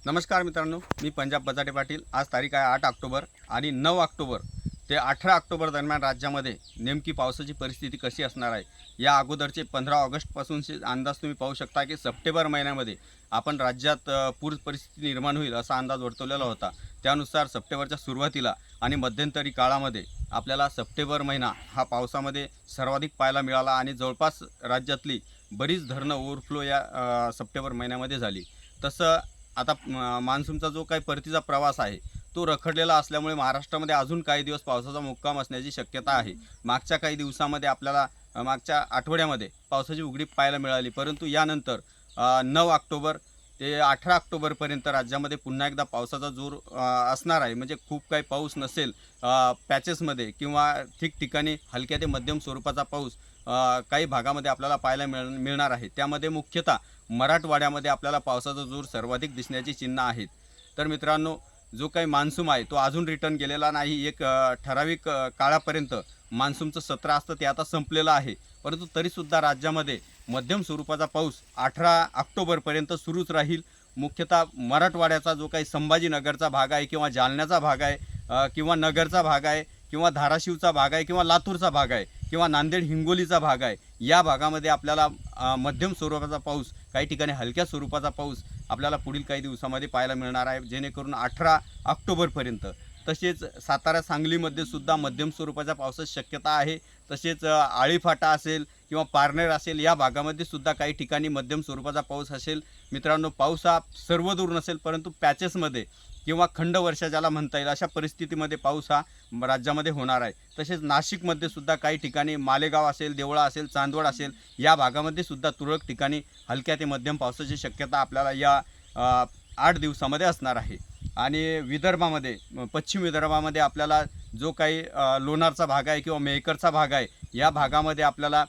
नमस्कार मित्रांनो, मी पंजाब बजाटे पाटील। आज तारीख आहे 8 ऑक्टोबर आणि 9 ऑक्टोबर ते 18 ऑक्टोबर दरम्यान राज्यामध्ये नेमकी पावसाची परिस्थिती कशी असणार आहे या अगोदरचे 15 ऑगस्टपासूनचे अंदाज तुम्ही पाहू शकता की सप्टेंबर महिन्यामध्ये आपण राज्यात पूर परिस्थिती निर्माण होईल असा अंदाज वर्तवलेला होता। त्यानुसार सप्टेंबरच्या सुरुवातीला आणि मध्यंतरी काळामध्ये आपल्याला सप्टेंबर महिना हा पावसामध्ये सर्वाधिक पाहायला मिळाला आणि जवळपास राज्यातली बरीच धरणं ओव्हरफ्लो या सप्टेंबर महिन्यामध्ये झाली। तसं आता मान्सूनचा जो काही परतीचा प्रवास आहे तो रखडलेला असल्यामुळे महाराष्ट्रामध्ये अजून काही दिवस पावसाचा मुक्काम असण्याची शक्यता आहे। मागच्या काही दिवसामध्ये आपल्याला मागच्या आठवड्यामध्ये पावसाची उघडीप पाहायला मिळाली, परंतु यानंतर 9 ऑक्टोबर ते 18 ऑक्टोबरपर्यंत राज्यामध्ये पुन्हा एकदा पावसाचा जोर असणार आहे। म्हणजे खूप काही पाऊस नसेल, पॅचेसमध्ये किंवा ठिकठिकाणी हलक्या ते मध्यम स्वरूपाचा पाऊस काही भागामध्ये आपल्याला पाहायला मिळणार आहे। त्यामध्ये मुख्यतः मराठवाड्यामध्ये आपल्याला पावसाचा जोर सर्वाधिक दिसण्याची चिन्ह आहेत। तर मित्रांनो, जो काही मान्सून आहे तो अजून रिटर्न गेलेला नाही। एक ठराविक काळापर्यंत मान्सूनचं सत्र असतं ते आता संपलेलं आहे, परंतु तरीसुद्धा राज्यामध्ये मध्यम स्वरूपाचा पाऊस 18 ऑक्टोबरपर्यंत सुरूच राहील। मुख्यतः मराठवाड्याचा जो काही संभाजीनगरचा भाग आहे किंवा जालन्याचा भाग आहे किंवा नगरचा भाग आहे किंवा धाराशिवचा भाग आहे किंवा लातूरचा भाग आहे किंवा नांदेड हिंगोलीचा भाग आहे, या भागामध्ये आपल्याला मध्यम स्वरूपाचा पाऊस, काही ठिकाणी हलक्या स्वरूपाचा पाऊस आपल्याला पुढील काही दिवसामध्ये पाहायला मिळणार आहे, जेणेकरून 18 ऑक्टोबरपर्यंत। तसेच सातारा सांगलीमध्ये सुद्धा मध्यम स्वरूपाच्या पावसाची शक्यता आहे। तसेच आळीफाटा असेल किंवा पारनेर असेल या भागामध्ये सुद्धा काही ठिकाणी मध्यम स्वरूपाचा पाऊस असेल। मित्रांनो, पाऊस हा सर्वदूर नसेल, परंतु पॅचेसमध्ये किंवा खंड वर्षा ज्याला म्हणता येईल अशा परिस्थितीमध्ये पाऊस हा राज्यामध्ये होणार आहे। तसेच नाशिकमध्ये सुद्धा काही ठिकाणी मालेगाव असेल, देवळा असेल, चांदवड असेल या भागामध्ये सुद्धा तुरळक ठिकाणी हलक्या ते मध्यम पावसाची शक्यता आपल्याला या 8 दिवसामध्ये असणार आहे। आणि विदर्भामध्ये, पश्चिम विदर्भामध्ये आपल्याला जो काही लोणारचा भाग आहे किंवा मेहकरचा भाग आहे या भागामध्ये आपल्याला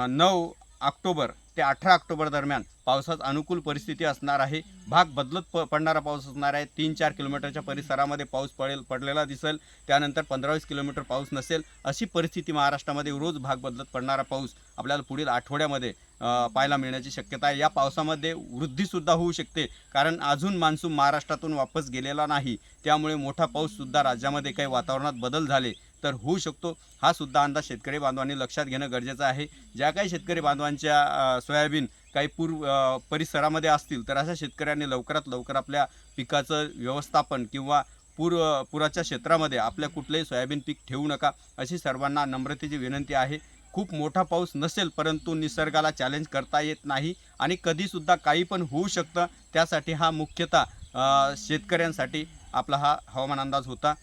9 ऑक्टोबर ते 18 ऑक्टोबर दरम्यान पावसाची अनुकूल परिस्थिती असणार आहे। भाग बदलत पडणारा पाऊस असणार आहे। 3-4 किलोमीटरच्या परिसरामध्ये पाऊस पडलेला दिसेल, त्यानंतर 15-20 किलोमीटर पाऊस नसेल, अशी परिस्थिती महाराष्ट्रामध्ये रोज भाग बदलत पडणारा पाऊस आपल्याला पुढील आठवड्यामध्ये पाहायला मिळण्याची शक्यता आहे। या पावसामध्ये वृद्धीसुद्धा होऊ शकते, कारण अजून मान्सून महाराष्ट्रातून वापस गेलेला नाही, त्यामुळे मोठा पाऊससुद्धा राज्यामध्ये काही वातावरणात बदल झाले तर होऊ शकतो। हा सुद्धा अंदाज शेतकरी बांधवांनी लक्षात घेणं गरजेचं आहे। ज्या काही शेतकरी बांधवांच्या सोयाबीन काही पूर परिसरामध्ये असतील तर अशा शेतकऱ्यांनी लवकरात लवकर आपल्या पिकाचं व्यवस्थापन किंवा पुराच्या क्षेत्रामध्ये आपल्या कुठलंही सोयाबीन पीक ठेवू नका, अशी सर्वांना नम्रतेची विनंती आहे। खूप मोठा पाऊस नसेल, परंतु निसर्गाला चॅलेंज करता येत नाही आणि कधीसुद्धा काही पण होऊ शकतं। त्यासाठी हा मुख्यतः शेतकऱ्यांसाठी आपला हा हवामान अंदाज होता।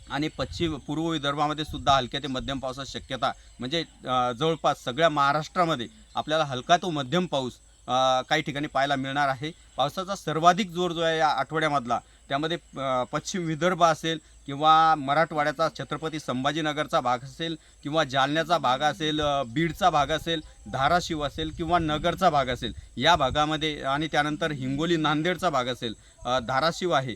आणि पूर्व विदर्भामध्ये सुद्धा हलक्या ते मध्यम पावसाची शक्यता, म्हणजे जवळपास सगळ्या महाराष्ट्रामध्ये आपल्याला हलका तो मध्यम पाऊस काही ठिकाणी पाहायला मिळणार आहे। पावसाचा सर्वाधिक जोर जो आहे या आठवड्यामधला, त्यामध्ये पश्चिम विदर्भ असेल किंवा मराठवाड्याचा छत्रपती संभाजीनगरचा भाग असेल किंवा जालन्याचा भाग असेल, बीडचा भाग असेल, धाराशिव असेल किंवा नगरचा भाग असेल या भागामध्ये, आणि त्यानंतर हिंगोली नांदेडचा भाग असेल, धाराशिव आहे,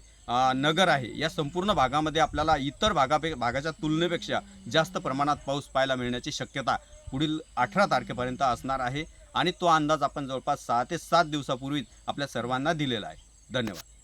नगर आहे, या संपूर्ण भागामध्ये आपल्याला इतर भागाच्या तुलनेपेक्षा जास्त प्रमाणात पाऊस पाहायला मिळण्याची शक्यता पुढील 18 तारखेपर्यंत असणार आहे। आणि तो अंदाज आपण जवळपास 6 ते 7 दिवसापूर्वीच आपल्या सर्वांना दिलेला आहे। धन्यवाद।